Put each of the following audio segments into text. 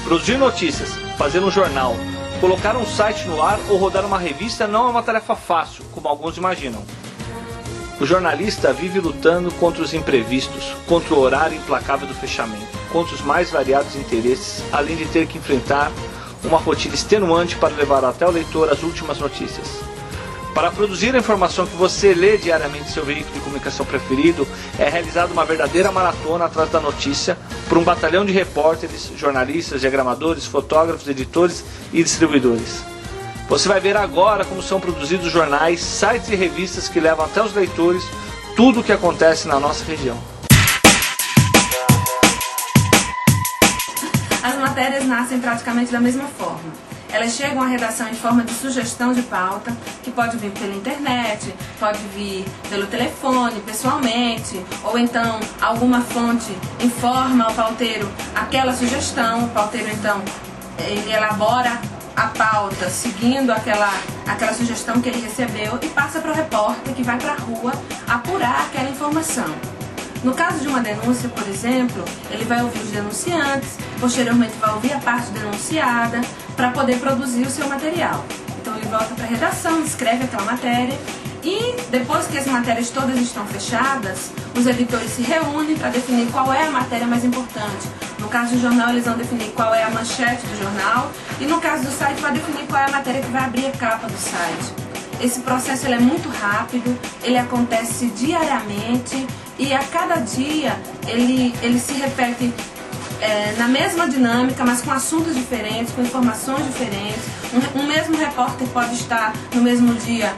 Produzir notícias, fazer um jornal, colocar um site no ar ou rodar uma revista não é uma tarefa fácil, como alguns imaginam. O jornalista vive lutando contra os imprevistos, contra o horário implacável do fechamento, contra os mais variados interesses, além de ter que enfrentar uma rotina extenuante para levar até o leitor as últimas notícias. Para produzir a informação que você lê diariamente em seu veículo de comunicação preferido, é realizada uma verdadeira maratona atrás da notícia por um batalhão de repórteres, jornalistas, diagramadores, fotógrafos, editores e distribuidores. Você vai ver agora como são produzidos jornais, sites e revistas que levam até os leitores tudo o que acontece na nossa região. As matérias nascem praticamente da mesma forma. Elas chegam à redação em forma de sugestão de pauta, que pode vir pela internet, pode vir pelo telefone, pessoalmente, ou então alguma fonte informa ao pauteiro aquela sugestão, o pauteiro então ele elabora a pauta seguindo aquela sugestão que ele recebeu e passa para o repórter que vai para a rua apurar aquela informação. No caso de uma denúncia, por exemplo, ele vai ouvir os denunciantes, posteriormente vai ouvir a parte denunciada para poder produzir o seu material. Então ele volta para a redação, escreve aquela matéria e depois que as matérias todas estão fechadas, os editores se reúnem para definir qual é a matéria mais importante. No caso do jornal, eles vão definir qual é a manchete do jornal e no caso do site, vai definir qual é a matéria que vai abrir a capa do site. Esse processo ele é muito rápido, ele acontece diariamente e a cada dia ele se repete na mesma dinâmica, mas com assuntos diferentes, com informações diferentes. Um mesmo repórter pode estar no mesmo dia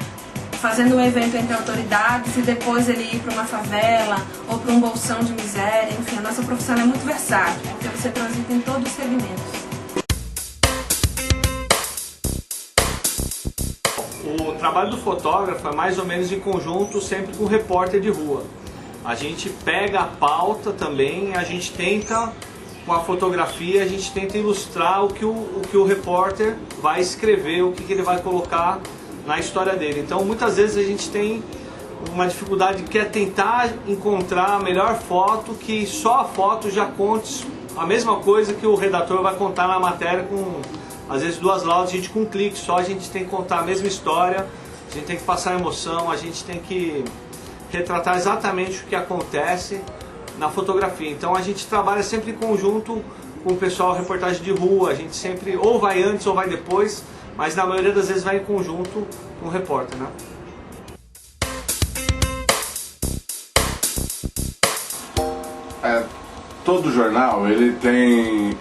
fazendo um evento entre autoridades e depois ele ir para uma favela ou para um bolsão de miséria. Enfim, a nossa profissão é muito versátil, porque você transita em todos os segmentos. O trabalho do fotógrafo é mais ou menos em conjunto sempre com o repórter de rua. A gente pega a pauta também, a gente tenta, com a fotografia, a gente tenta ilustrar o que o repórter vai escrever, o que ele vai colocar na história dele. Então muitas vezes a gente tem uma dificuldade que é tentar encontrar a melhor foto, que só a foto já conte a mesma coisa que o redator vai contar na matéria com, às vezes, 2 laudas, a gente com um clique só, a gente tem que contar a mesma história, a gente tem que passar emoção, a gente tem que retratar exatamente o que acontece na fotografia. Então a gente trabalha sempre em conjunto com o pessoal reportagem de rua, a gente sempre ou vai antes ou vai depois, mas na maioria das vezes vai em conjunto com o repórter, né? Todo jornal ele tem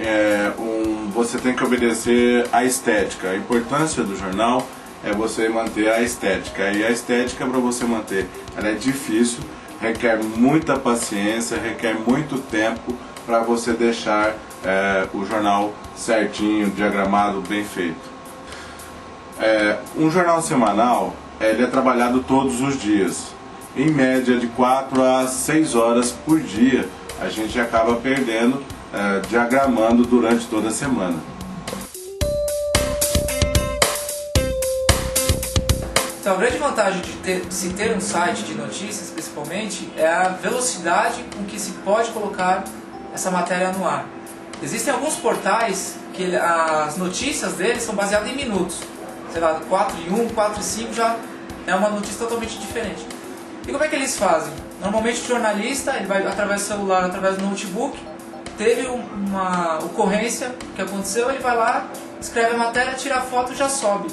você tem que obedecer à estética. A importância do jornal é você manter a estética, e a estética, para você manter, ela é difícil, requer muita paciência, requer muito tempo para você deixar o jornal certinho, diagramado, bem feito. Um jornal semanal ele é trabalhado todos os dias, em média de 4 a 6 horas por dia. A gente acaba perdendo, diagramando durante toda a semana. Então, a grande vantagem de se ter um site de notícias, principalmente, é a velocidade com que se pode colocar essa matéria no ar. Existem alguns portais que as notícias deles são baseadas em minutos. Sei lá, 4 em 1, 4 em 5 já é uma notícia totalmente diferente. E como é que eles fazem? Normalmente o jornalista, ele vai através do celular, através do notebook, teve uma ocorrência que aconteceu, ele vai lá, escreve a matéria, tira a foto e já sobe.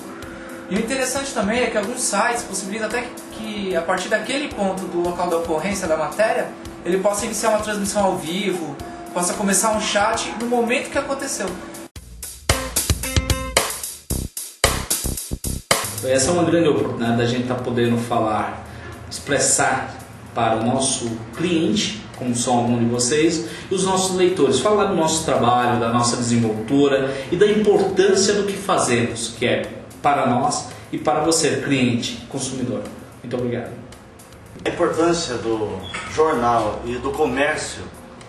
E o interessante também é que alguns sites possibilitam até que a partir daquele ponto do local da ocorrência da matéria, ele possa iniciar uma transmissão ao vivo, possa começar um chat no momento que aconteceu. Essa é uma grande oportunidade da gente estar podendo falar, expressar para o nosso cliente, como são alguns de vocês, e os nossos leitores, falar do nosso trabalho, da nossa desenvoltura e da importância do que fazemos, que é para nós e para você, cliente, consumidor. Muito obrigado. A importância do jornal e do comércio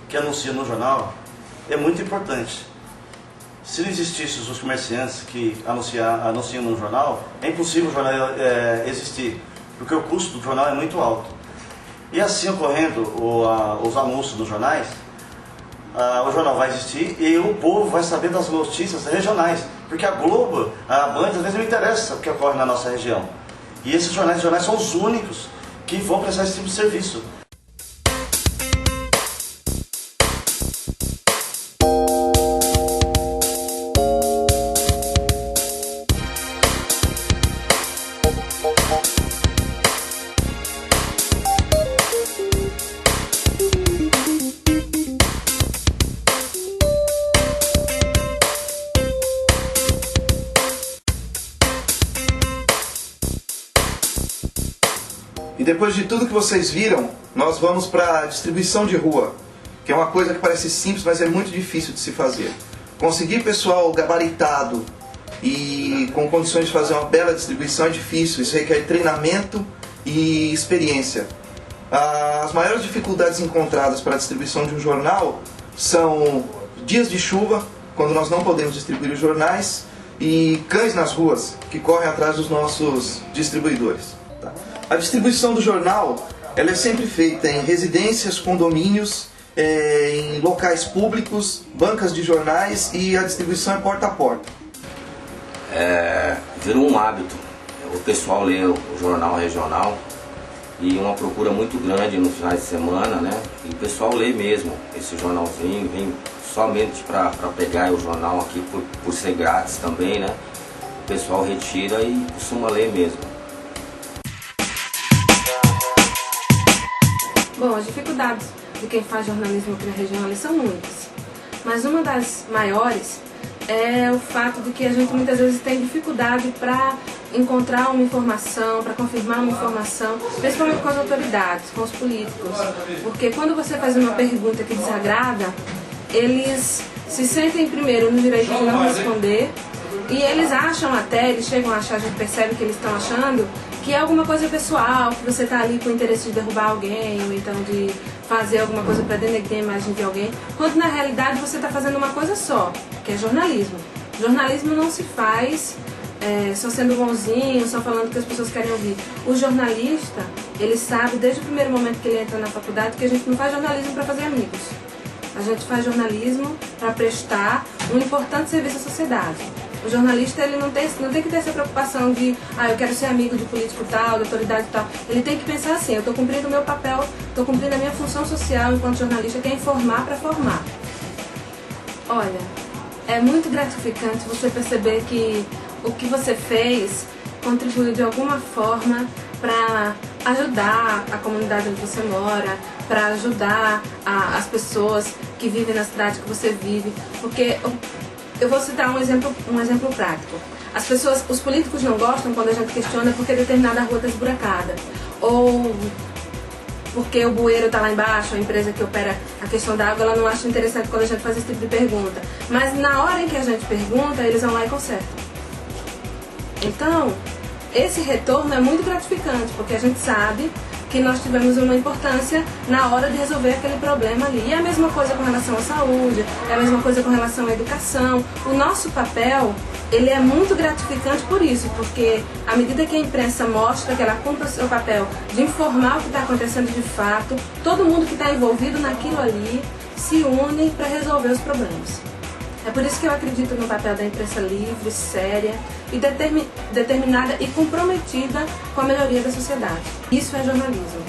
que anuncia no jornal é muito importante. Se não existissem os comerciantes que anunciam no jornal, é impossível o jornal existir, porque o custo do jornal é muito alto. E assim ocorrendo os anúncios nos jornais, o jornal vai existir e o povo vai saber das notícias regionais. Porque a Globo, a Band, às vezes não interessa o que ocorre na nossa região. E esses jornais são os únicos que vão prestar esse tipo de serviço. E depois de tudo que vocês viram, nós vamos para a distribuição de rua, que é uma coisa que parece simples, mas é muito difícil de se fazer. Conseguir pessoal gabaritado e com condições de fazer uma bela distribuição é difícil, isso requer treinamento e experiência. As maiores dificuldades encontradas para a distribuição de um jornal são dias de chuva, quando nós não podemos distribuir os jornais, e cães nas ruas, que correm atrás dos nossos distribuidores. A distribuição do jornal ela é sempre feita em residências, condomínios, em locais públicos, bancas de jornais, e a distribuição é porta a porta. Virou um hábito. O pessoal lê o jornal regional e uma procura muito grande nos finais de semana, né? E o pessoal lê mesmo esse jornalzinho, vem somente para pegar o jornal aqui por ser grátis também, né? O pessoal retira e costuma ler mesmo. Bom, as dificuldades de quem faz jornalismo aqui na região elas são muitas, mas uma das maiores é o fato de que a gente muitas vezes tem dificuldade para encontrar uma informação, para confirmar uma informação, principalmente com as autoridades, com os políticos, porque quando você faz uma pergunta que desagrada, eles se sentem primeiro no direito de não responder e eles acham até, eles chegam a achar, a gente percebe que eles estão achando que é alguma coisa pessoal, que você está ali com o interesse de derrubar alguém, ou então de fazer alguma coisa para denegrir a imagem de alguém, quando na realidade você está fazendo uma coisa só, que é jornalismo. Jornalismo não se faz só sendo bonzinho, só falando o que as pessoas querem ouvir. O jornalista, ele sabe desde o primeiro momento que ele entra na faculdade que a gente não faz jornalismo para fazer amigos. A gente faz jornalismo para prestar um importante serviço à sociedade. O jornalista ele não tem que ter essa preocupação de eu quero ser amigo de político tal, de autoridade tal. Ele tem que pensar assim, eu estou cumprindo o meu papel, estou cumprindo a minha função social enquanto jornalista, que é informar para formar. Olha, é muito gratificante você perceber que o que você fez contribuiu de alguma forma para ajudar a comunidade onde você mora, para ajudar as pessoas que vivem na cidade que você vive, porque eu vou citar um exemplo prático. Os políticos não gostam quando a gente questiona porque determinada rua está esburacada, ou porque o bueiro está lá embaixo, a empresa que opera a questão da água, ela não acha interessante quando a gente faz esse tipo de pergunta. Mas na hora em que a gente pergunta, eles vão lá e consertam. Então, esse retorno é muito gratificante, porque a gente sabe que nós tivemos uma importância na hora de resolver aquele problema ali. E é a mesma coisa com relação à saúde, é a mesma coisa com relação à educação. O nosso papel, ele é muito gratificante por isso, porque à medida que a imprensa mostra que ela cumpre o seu papel de informar o que está acontecendo de fato, todo mundo que está envolvido naquilo ali se une para resolver os problemas. É por isso que eu acredito no papel da imprensa livre, séria e determinada e comprometida com a melhoria da sociedade. Isso é jornalismo.